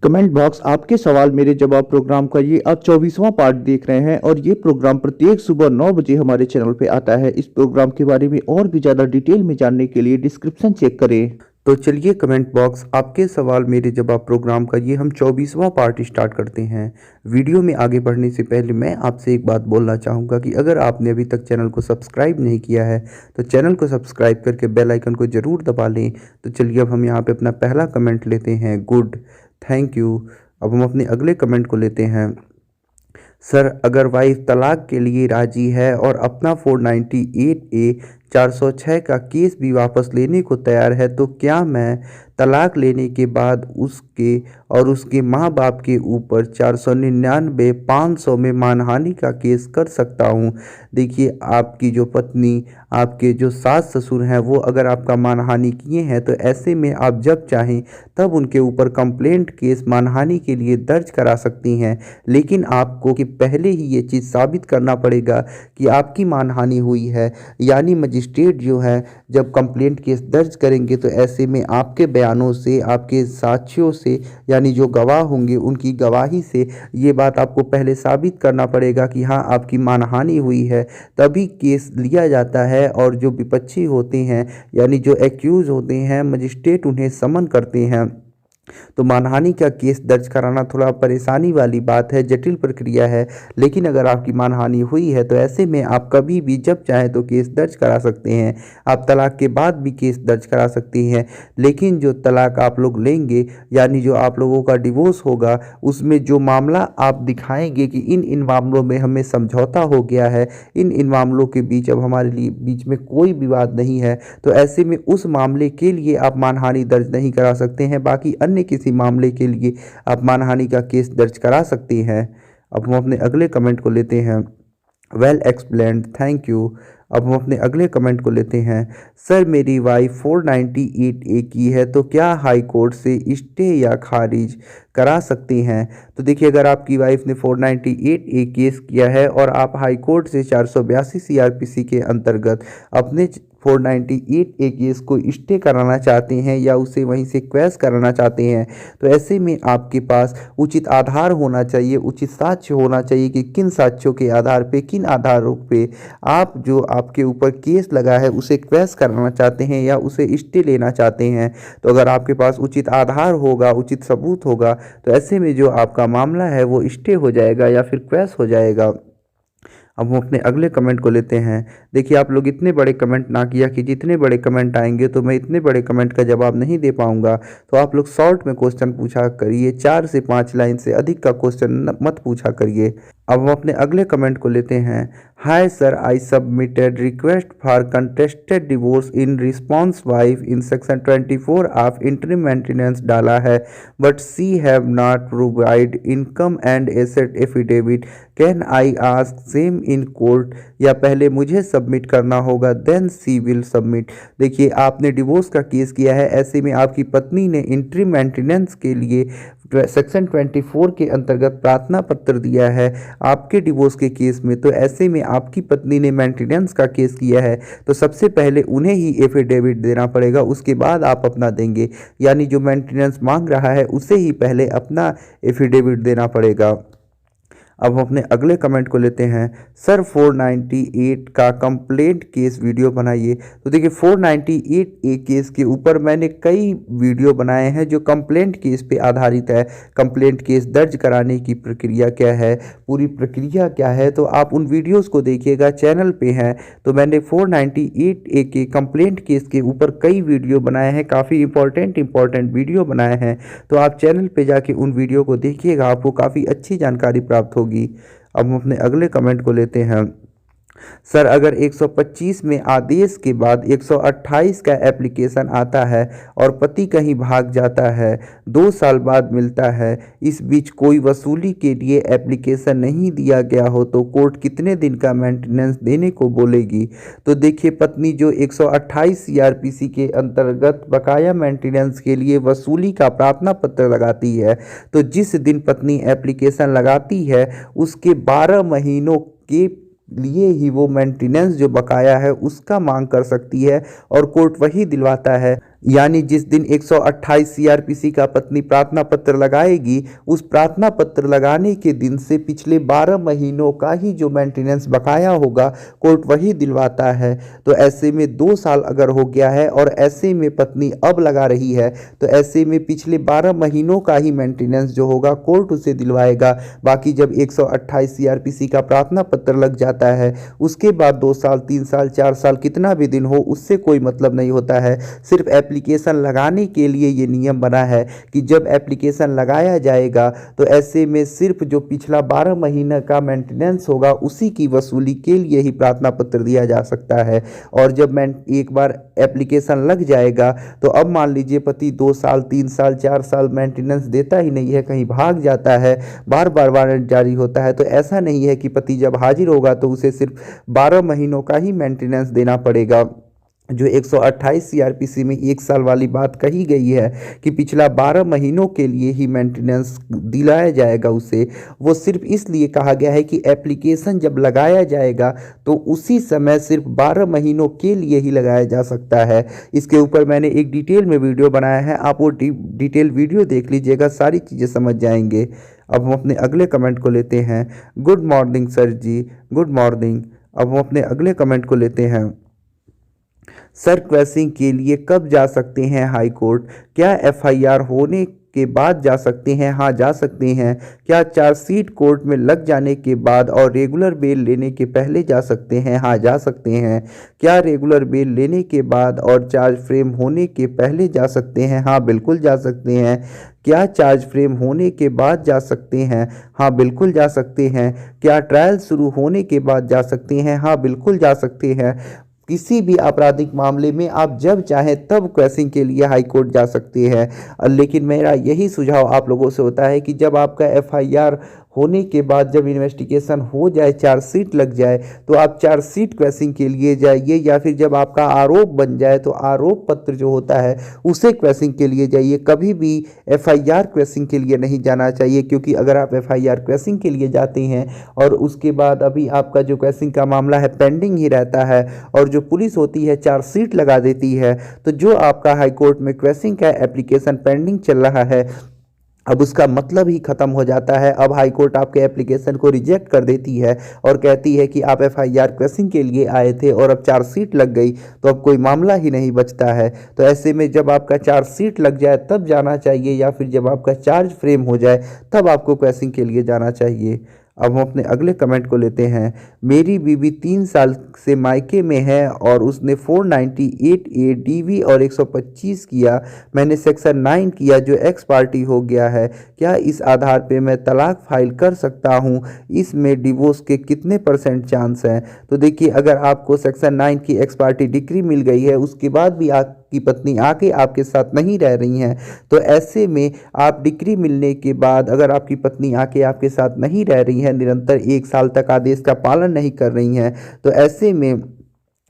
Comment box आपके सवाल मेरे जवाब प्रोग्राम का ये आप 24वां पार्ट देख रहे हैं और ये प्रोग्राम प्रत्येक सुबह 9 बजे हमारे चैनल पे आता है। इस प्रोग्राम के बारे में और भी ज़्यादा डिटेल में जानने के लिए डिस्क्रिप्शन चेक करें। तो चलिए कमेंट बॉक्स आपके सवाल मेरे जवाब प्रोग्राम का ये हम 24वां पार्ट स्टार्ट करते हैं। वीडियो में आगे बढ़ने से पहले मैं आपसे एक बात बोलना चाहूँगा कि अगर आपने अभी तक चैनल को सब्सक्राइब नहीं किया है तो चैनल को सब्सक्राइब करके बेल आइकन को ज़रूर दबा लें। तो चलिए अब हम यहाँ पे अपना पहला कमेंट लेते हैं, गुड, थैंक यू। अब हम अपने अगले कमेंट को लेते हैं। सर, अगर वाइफ तलाक के लिए राजी है और अपना 498A 406 का केस भी वापस लेने को तैयार है तो क्या मैं तलाक लेने के बाद उसके और उसके माँ बाप के ऊपर 499 500 में मानहानि का केस कर सकता हूँ? देखिए, आपकी जो पत्नी, आपके जो सास ससुर हैं वो अगर आपका मानहानि किए हैं तो ऐसे में आप जब चाहें तब उनके ऊपर कंप्लेंट केस मानहानि के लिए दर्ज करा सकती हैं। लेकिन आपको कि पहले ही ये चीज़ साबित करना पड़ेगा कि आपकी मानहानि हुई है, यानी मजिस्ट्रेट जो है जब कंप्लेंट केस दर्ज करेंगे तो ऐसे में आपके बयानों से, आपके साक्ष्यों से, यानी जो गवाह होंगे उनकी गवाही से ये बात आपको पहले साबित करना पड़ेगा कि हाँ आपकी मानहानि हुई है, तभी केस लिया जाता है। और जो विपक्षी होते हैं यानी जो एक्यूज होते हैं, मजिस्ट्रेट उन्हें समन करते हैं। तो मानहानि का केस दर्ज कराना थोड़ा परेशानी वाली बात है, जटिल प्रक्रिया है। लेकिन अगर आपकी मानहानि हुई है तो ऐसे में आप कभी भी जब चाहे तो केस दर्ज करा सकते हैं। आप तलाक के बाद भी केस दर्ज करा सकती हैं। लेकिन जो तलाक आप लोग लेंगे, यानी जो आप लोगों का डिवोर्स होगा, उसमें जो मामला आप दिखाएंगे कि इन मामलों में हमें समझौता हो गया है, इन मामलों के बीच अब हमारे लिए बीच में कोई विवाद नहीं है, तो ऐसे में उस मामले के लिए आप मानहानि दर्ज नहीं करा सकते हैं। बाकी अन्य किसी मामले के लिए आप मानहानि का केस दर्ज करा सकती हैं। अब हम अपने अगले कमेंट को लेते हैं। Well explained, thank you. अब हम अपने अगले कमेंट को लेते हैं। सर, मेरी वाइफ 498A की है तो क्या हाई कोर्ट से स्टे या खारिज करा सकती हैं? तो देखिए, अगर आपकी वाइफ ने 498A केस किया है और आप हाई कोर्ट से 482 CRPC के अंतर्गत अपने 498A केस को स्टे कराना चाहते हैं या उसे वहीं से क्वैश कराना चाहते हैं, तो ऐसे में आपके पास उचित आधार होना चाहिए, उचित साक्ष्य होना चाहिए कि किन साक्ष्यों के आधार पे, किन आधारों पे आप जो आपके ऊपर केस लगा है उसे क्वैश कराना चाहते हैं या उसे स्टे लेना चाहते हैं। तो अगर आपके पास उचित आधार होगा, उचित सबूत होगा, तो ऐसे में जो आपका मामला है वो स्टे हो जाएगा या फिर क्वैश हो जाएगा। अब हम अपने अगले कमेंट को लेते हैं। देखिए, आप लोग इतने बड़े कमेंट ना किया कि जितने बड़े कमेंट आएंगे तो मैं इतने बड़े कमेंट का जवाब नहीं दे पाऊंगा। तो आप लोग शॉर्ट में क्वेश्चन पूछा करिए, 4 से 5 लाइन से अधिक का क्वेश्चन मत पूछा करिए। अब हम अपने अगले कमेंट को लेते हैं। Hi sir, I submitted request for contested divorce in response wife in section 24 of interim maintenance डाला है, but she have not provide income and asset affidavit. Can I ask same in court, या पहले मुझे submit करना होगा then C will submit? देखिए, आपने divorce का केस किया है, ऐसे में आपकी पत्नी ने इंटरिम मेंटेनेंस के लिए सेक्शन 24 के अंतर्गत प्रार्थना पत्र दिया है आपके डिवोर्स के केस में। तो ऐसे में आपकी पत्नी ने मेंटेनेंस का केस किया है तो सबसे पहले उन्हें ही एफिडेविट देना पड़ेगा, उसके बाद आप अपना देंगे। यानी जो मेंटेनेंस मांग रहा है उसे ही पहले अपना एफिडेविट देना पड़ेगा। अब हम अपने अगले कमेंट को लेते हैं। सर, 498 का कंप्लेंट केस वीडियो बनाइए। तो देखिए, 498A केस के ऊपर मैंने कई वीडियो बनाए हैं जो कंप्लेंट केस पे आधारित है। कंप्लेंट केस दर्ज कराने की प्रक्रिया क्या है, पूरी प्रक्रिया क्या है, तो आप उन वीडियोस को देखिएगा, चैनल पे हैं। तो मैंने 498A के कंप्लेंट केस के ऊपर कई वीडियो बनाए हैं, काफ़ी इंपॉर्टेंट वीडियो बनाए हैं। तो आप चैनल पे जाके उन वीडियो को देखिएगा, आपको काफ़ी अच्छी जानकारी प्राप्त होगी। अब हम अपने अगले कमेंट को लेते हैं। सर, अगर 125 में आदेश के बाद 128 का एप्लीकेशन आता है और पति कहीं भाग जाता है, 2 साल बाद मिलता है, इस बीच कोई वसूली के लिए एप्लीकेशन नहीं दिया गया हो तो कोर्ट कितने दिन का मेंटेनेंस देने को बोलेगी? तो देखिए, पत्नी जो 128 CRPC के अंतर्गत बकाया मेंटेनेंस के लिए वसूली का प्रार्थना पत्र लगाती है, तो जिस दिन पत्नी एप्लीकेशन लगाती है उसके 12 महीनों के लिए ही वो मेंटेनेंस जो बकाया है उसका मांग कर सकती है और कोर्ट वही दिलवाता है। यानी जिस दिन 128 सीआरपीसी का पत्नी प्रार्थना पत्र लगाएगी, उस प्रार्थना पत्र लगाने के दिन से पिछले 12 महीनों का ही जो मेंटेनेंस बकाया होगा कोर्ट वही दिलवाता है। तो ऐसे में 2 साल अगर हो गया है और ऐसे में पत्नी अब लगा रही है, तो ऐसे में पिछले 12 महीनों का ही मेंटेनेंस जो होगा कोर्ट उसे दिलवाएगा। बाकी जब 128 सीआरपीसी का प्रार्थना पत्र लग जाता है, उसके बाद 2 साल, 3 साल, 4 साल कितना भी दिन हो, उससे कोई मतलब नहीं होता है। सिर्फ एप्लीकेशन लगाने के लिए ये नियम बना है कि जब एप्लीकेशन लगाया जाएगा तो ऐसे में सिर्फ जो पिछला 12 महीने का मेंटेनेंस होगा उसी की वसूली के लिए ही प्रार्थना पत्र दिया जा सकता है। और जब एक बार एप्लीकेशन लग जाएगा तो अब मान लीजिए पति 2 साल, 3 साल, 4 साल मेंटेनेंस देता ही नहीं है, कहीं भाग जाता है, बार बार वारंट जारी होता है, तो ऐसा नहीं है कि पति जब हाजिर होगा तो उसे सिर्फ 12 महीनों का ही मेंटेनेंस देना पड़ेगा। जो 128 सीआरपीसी में 1 साल वाली बात कही गई है कि पिछला 12 महीनों के लिए ही मेंटेनेंस दिलाया जाएगा उसे, वो सिर्फ इसलिए कहा गया है कि एप्लीकेशन जब लगाया जाएगा तो उसी समय सिर्फ 12 महीनों के लिए ही लगाया जा सकता है। इसके ऊपर मैंने एक डिटेल में वीडियो बनाया है, आप वो डिटेल वीडियो देख लीजिएगा, सारी चीज़ें समझ जाएंगे। अब हम अपने अगले कमेंट को लेते हैं। गुड मॉर्निंग सर जी, गुड मॉर्निंग। अब हम अपने अगले कमेंट को लेते हैं। सर क्रैसिंग के लिए कब जा सकते हैं हाई कोर्ट? क्या एफआईआर होने के बाद जा सकते हैं? हाँ, जा सकते हैं। क्या चार्जशीट कोर्ट में लग जाने के बाद और रेगुलर बेल लेने के पहले जा सकते हैं? हाँ, जा सकते हैं। क्या रेगुलर बेल लेने के बाद और चार्ज फ्रेम होने के पहले जा सकते हैं? हाँ, बिल्कुल जा सकते हैं। क्या चार्ज फ्रेम होने के बाद जा सकते हैं? हाँ, बिल्कुल जा सकते हैं। क्या ट्रायल शुरू होने के बाद जा सकते हैं? हाँ, बिल्कुल जा सकते हैं। किसी भी आपराधिक मामले में आप जब चाहें तब क्रैसिंग के लिए हाई कोर्ट जा सकते हैं। लेकिन मेरा यही सुझाव आप लोगों से होता है कि जब आपका एफआईआर होने के बाद जब इन्वेस्टिगेशन हो जाए, चार्जशीट लग जाए, तो आप चार्जशीट क्रैसिंग के लिए जाइए, या फिर जब आपका आरोप बन जाए तो आरोप पत्र जो होता है उसे क्रैसिंग के लिए जाइए। कभी भी एफआईआर क्रैसिंग के लिए नहीं जाना चाहिए, क्योंकि अगर आप एफआईआर क्रैसिंग के लिए जाते हैं और उसके बाद अभी आपका जो क्रैसिंग का मामला है पेंडिंग ही रहता है और जो पुलिस होती है चार्जशीट लगा देती है, तो जो आपका हाई कोर्ट में क्रैसिंग का एप्लीकेशन पेंडिंग चल रहा है अब उसका मतलब ही खत्म हो जाता है। अब हाई कोर्ट आपके एप्लीकेशन को रिजेक्ट कर देती है और कहती है कि आप एफआईआर क्रैसिंग के लिए आए थे और अब चार्जशीट लग गई, तो अब कोई मामला ही नहीं बचता है। तो ऐसे में जब आपका चार्जशीट लग जाए तब जाना चाहिए, या फिर जब आपका चार्ज फ्रेम हो जाए तब आपको क्रैसिंग के लिए जाना चाहिए। अब हम अपने अगले कमेंट को लेते हैं। मेरी बीवी 3 साल से मायके में है और उसने 498A DV और 125 किया। मैंने सेक्शन 9 किया जो एक्स पार्टी हो गया है। क्या इस आधार पे मैं तलाक फाइल कर सकता हूँ? इसमें डिवोर्स के कितने % चांस हैं? तो देखिए, अगर आपको सेक्शन 9 की एक्स पार्टी डिक्री मिल गई है, उसके बाद भी की पत्नी आके आपके साथ नहीं रह रही हैं, तो ऐसे में आप डिक्री मिलने के बाद अगर आपकी पत्नी आके आपके साथ नहीं रह रही है, निरंतर 1 साल तक आदेश का पालन नहीं कर रही हैं, तो ऐसे में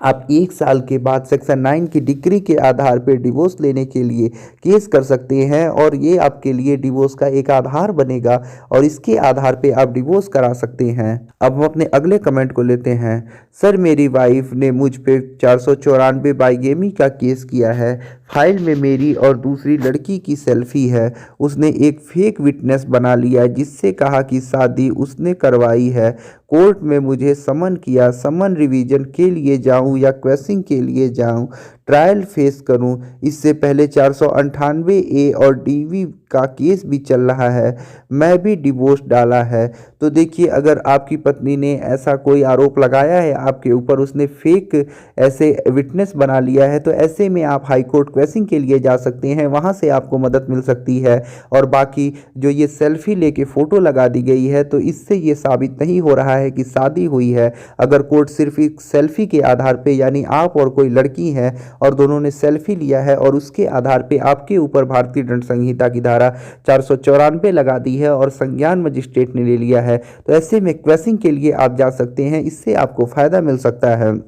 आप 1 साल के बाद सेक्शन 9 की डिक्री के आधार पर डिवोर्स लेने के लिए केस कर सकते हैं और ये आपके लिए डिवोर्स का एक आधार बनेगा और इसके आधार पे आप डिवोर्स करा सकते हैं। अब हम अपने अगले कमेंट को लेते हैं। सर, मेरी वाइफ ने मुझ पे 494 बाइगेमी का केस किया है। फाइल में मेरी और दूसरी लड़की की सेल्फी है। उसने एक फेक विटनेस बना लिया जिससे कहा कि शादी उसने करवाई है। कोर्ट में मुझे समन किया। समन रिवीजन के लिए जाऊं या क्वेश्चन के लिए जाऊं, ट्रायल फेस करूं? इससे पहले 498A और DV का केस भी चल रहा है। मैं भी डिवोर्स डाला है। तो देखिए, अगर आपकी पत्नी ने ऐसा कोई आरोप लगाया है आपके ऊपर, उसने फेक ऐसे विटनेस बना लिया है, तो ऐसे में आप हाई कोर्ट क्वेश्चन के लिए जा सकते हैं, वहां से आपको मदद मिल सकती है। और बाकी जो ये सेल्फी लेके फ़ोटो लगा दी गई है, तो इससे ये साबित नहीं हो रहा है कि शादी हुई है। अगर कोर्ट सिर्फ एक सेल्फी के आधार पे, यानी आप और कोई लड़की है और दोनों ने सेल्फी लिया है और उसके आधार पे आपके ऊपर भारतीय दंड संहिता की धारा 494 लगा दी है और संज्ञान मजिस्ट्रेट ने ले लिया है, तो ऐसे में क्वेश्चन के लिए आप जा सकते हैं, इससे आपको फ़ायदा मिल सकता है। अब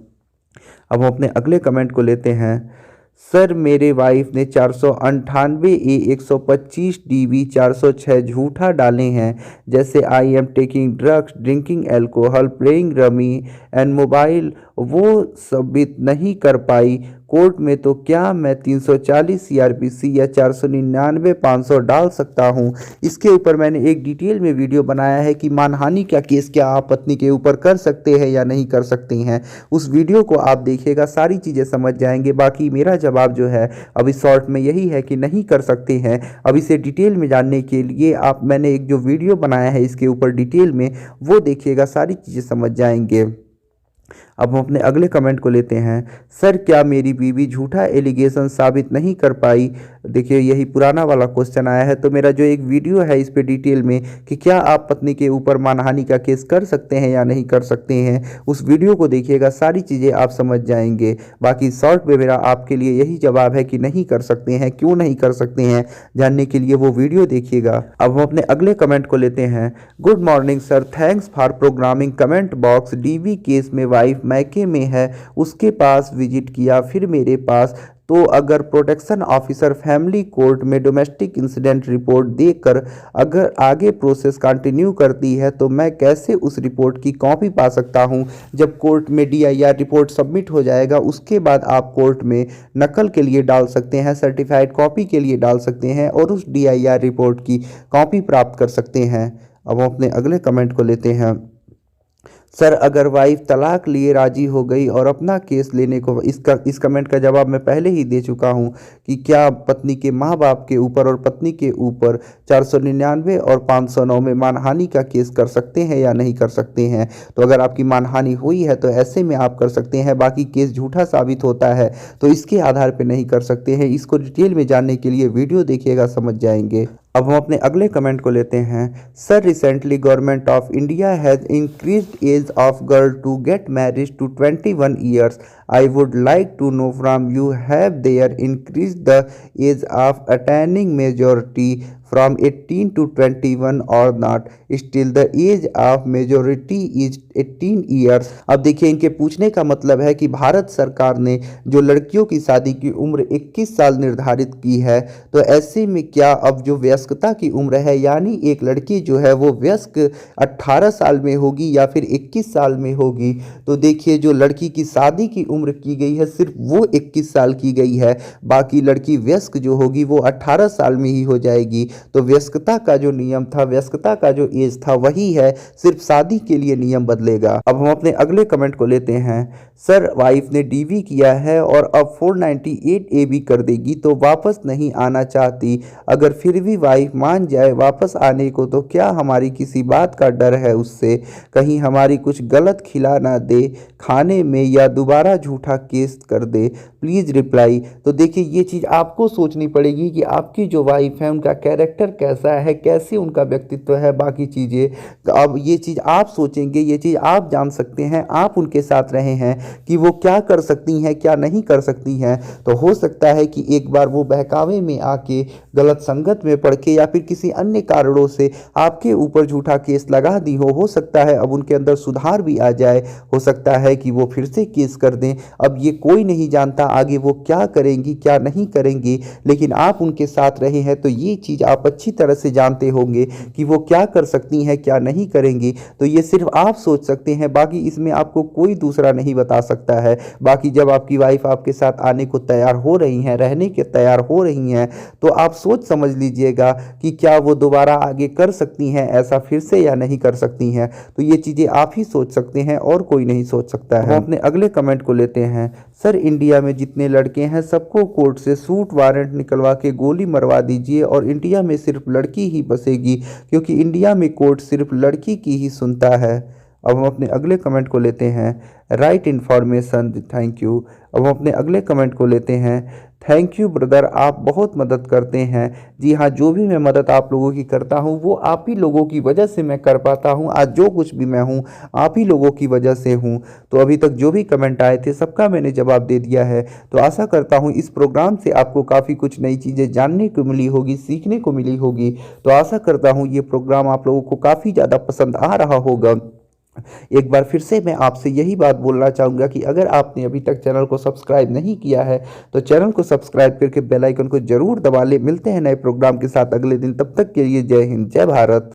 हम अपने अगले कमेंट को लेते हैं। सर, मेरे वाइफ ने 498A 125 DV 406 झूठा डाले हैं, जैसे I am taking drugs, drinking alcohol, playing rummy and mobile. वो साबित नहीं कर पाई। कोर्ट में, तो क्या मैं 340 सीआरपीसी या 499 500 डाल सकता हूं? इसके ऊपर मैंने एक डिटेल में वीडियो बनाया है कि मानहानि का केस क्या आप पत्नी के ऊपर कर सकते हैं या नहीं कर सकते हैं। उस वीडियो को आप देखिएगा, सारी चीज़ें समझ जाएंगे। बाकी मेरा जवाब जो है अभी शॉर्ट में यही है कि नहीं कर सकते हैं। अब इसे डिटेल में जानने के लिए मैंने एक जो वीडियो बनाया है इसके ऊपर डिटेल में, वो देखिएगा, सारी चीज़ें समझ जाएंगे। अब हम अपने अगले कमेंट को लेते हैं। सर, क्या मेरी बीवी झूठा एलिगेशन साबित नहीं कर पाई? देखिए, यही पुराना वाला क्वेश्चन आया है। तो मेरा जो एक वीडियो है इस पे डिटेल में कि क्या आप पत्नी के ऊपर मानहानि का केस कर सकते हैं या नहीं कर सकते हैं, उस वीडियो को देखिएगा, सारी चीज़ें आप समझ जाएंगे। बाकी शॉर्ट में मेरा आपके लिए यही जवाब है कि नहीं कर सकते हैं। क्यों नहीं कर सकते हैं जानने के लिए वो वीडियो देखिएगा। अब हम अपने अगले कमेंट को लेते हैं। Good morning sir, thanks for programming comment box. DV case में वाइफ मैके में है, उसके पास विजिट किया, फिर मेरे पास। तो अगर प्रोटेक्शन ऑफिसर फैमिली कोर्ट में डोमेस्टिक इंसिडेंट रिपोर्ट देकर अगर आगे प्रोसेस कंटिन्यू करती है, तो मैं कैसे उस रिपोर्ट की कॉपी पा सकता हूं? जब कोर्ट में डीआईआर रिपोर्ट सबमिट हो जाएगा, उसके बाद आप कोर्ट में नकल के लिए डाल सकते हैं, सर्टिफाइड कॉपी के लिए डाल सकते हैं और उस डीआईआर रिपोर्ट की कॉपी प्राप्त कर सकते हैं। अब हम अपने अगले कमेंट को लेते हैं। सर, अगर वाइफ तलाक लिए राजी हो गई और अपना केस लेने को, इस कमेंट का जवाब मैं पहले ही दे चुका हूं कि क्या पत्नी के माँ बाप के ऊपर और पत्नी के ऊपर 499 और 509 में मानहानि का केस कर सकते हैं या नहीं कर सकते हैं। तो अगर आपकी मानहानि हुई है तो ऐसे में आप कर सकते हैं। बाकी केस झूठा साबित होता है तो इसके आधार पर नहीं कर सकते हैं। इसको डिटेल में जानने के लिए वीडियो देखिएगा, समझ जाएंगे। अब हम अपने अगले कमेंट को लेते हैं। Sir, recently government of India has increased age of girl to get marriage to 21 years. I would like to know from you, have there increase the age of attaining majority from 18 to 21 or not? Still the age of majority is 18 years। अब देखिए, इनके पूछने का मतलब है कि भारत सरकार ने जो लड़कियों की शादी की उम्र 21 साल निर्धारित की है, तो ऐसे में क्या अब जो वयस्कता की उम्र है, यानी एक लड़की जो है वो वयस्क 18 साल में होगी या फिर 21 साल में होगी? तो देखिए, जो लड़की की शादी की उम्र की गई है सिर्फ वो 21 साल की गई है, बाकी लड़की वयस्क जो होगी वो 18 साल में ही हो जाएगी। तो वयस्कता का जो नियम था, वयस्कता का जो एज था वही है, सिर्फ शादी के लिए नियम बदलेगा। अब हम अपने अगले कमेंट को लेते हैं। सर, वाइफ ने डीवी किया है और अब 498 ए भी कर देगी, तो वापस नहीं आना चाहती। अगर फिर भी वाइफ मान जाए वापस आने को, तो क्या हमारी किसी बात का डर है उससे? कहीं हमारी कुछ गलत खिला ना दे खाने में या दोबारा झूठा केस कर दे? Please reply. तो देखिए, ये चीज़ आपको सोचनी पड़ेगी कि आपकी जो वाइफ है उनका कैरेक्टर कैसा है, कैसे उनका व्यक्तित्व है, बाकी चीज़ें। तो अब ये चीज़ आप सोचेंगे, ये चीज़ आप जान सकते हैं, आप उनके साथ रहे हैं कि वो क्या कर सकती हैं, क्या नहीं कर सकती हैं। तो हो सकता है कि एक बार वो बहकावे में आके, गलत संगत में पड़ के या फिर किसी अन्य कारणों से आपके ऊपर झूठा केस लगा दी हो सकता है अब उनके अंदर सुधार भी आ जाए, हो सकता है कि वो फिर से केस कर दें। अब ये कोई नहीं जानता आगे वो क्या करेंगी, क्या नहीं करेंगी, लेकिन आप उनके साथ रहे हैं तो ये चीज़ आप अच्छी तरह से जानते होंगे कि वो क्या कर सकती हैं, क्या नहीं करेंगी। तो ये सिर्फ आप सोच सकते हैं, बाकी इसमें आपको कोई दूसरा नहीं बता सकता है। बाकी जब आपकी वाइफ आपके साथ आने को तैयार हो रही हैं, रहने के तैयार हो रही हैं, तो आप सोच समझ लीजिएगा कि क्या वो दोबारा आगे कर सकती हैं ऐसा फिर से या नहीं कर सकती हैं। तो ये चीज़ें आप ही सोच सकते हैं और कोई नहीं सोच सकता है। हम अपने अगले कमेंट को लेते हैं। सर, इंडिया में जितने लड़के हैं सबको कोर्ट से सूट वारंट निकलवा के गोली मरवा दीजिए और इंडिया में सिर्फ लड़की ही बसेगी, क्योंकि इंडिया में कोर्ट सिर्फ लड़की की ही सुनता है। अब हम अपने अगले कमेंट को लेते हैं। Right information, thank you. अब हम अपने अगले कमेंट को लेते हैं। थैंक यू ब्रदर, आप बहुत मदद करते हैं। जी हाँ, जो भी मैं मदद आप लोगों की करता हूँ वो आप ही लोगों की वजह से मैं कर पाता हूँ। आज जो कुछ भी मैं हूँ आप ही लोगों की वजह से हूँ। तो अभी तक जो भी कमेंट आए थे सबका मैंने जवाब दे दिया है। तो आशा करता हूँ इस प्रोग्राम से आपको काफ़ी कुछ नई चीज़ें जानने को मिली होगी, सीखने को मिली होगी। तो आशा करता हूँ ये प्रोग्राम आप लोगों को काफ़ी ज़्यादा पसंद आ रहा होगा। एक बार फिर से मैं आपसे यही बात बोलना चाहूँगा कि अगर आपने अभी तक चैनल को सब्सक्राइब नहीं किया है तो चैनल को सब्सक्राइब करके बेल आइकन को जरूर दबा ले। मिलते हैं नए प्रोग्राम के साथ अगले दिन, तब तक के लिए जय हिंद, जय भारत।